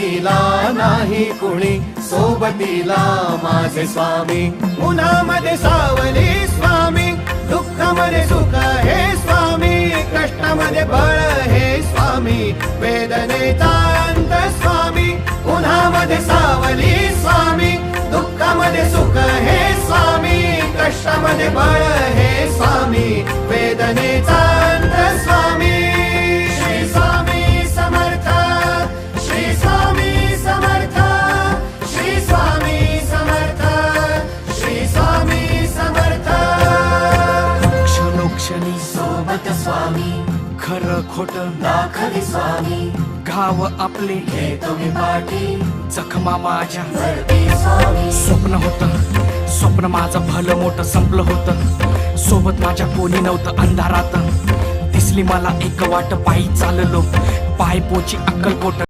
सोबतीला नाही कुणी, सोबतीला माझे स्वामी. उन्हामध्ये सावली स्वामी, दुःखामध्ये सुख हे स्वामी, कष्टामध्ये बळ हे स्वामी, वेदनेचा अंत स्वामी. उन्हामध्ये सावली स्वामी, दुःखामध्ये सुख हे स्वामी, कष्टामध्ये बळ हे स्वामी, वेदनेचा अंत स्वामी. श्री स्वामी समर्थ, श्री स्वामी समर्थ, श्री स्वामी समर्थ, श्री स्वामी समर्थ. क्षणोक्षणी सोबत स्वामी, खरं खोट दाखले स्वामी, घाव आपले हे तुम्ही पाठी जखमा माझ्या. भरती स्वामी. स्वप्न माझं भलं मोठं संपलं होतं. सोबत माझ्या कोणी नव्हतं अंधारात. दिसली मला एक वाट, पायी चाललो पाय पोची अक्कलकोट.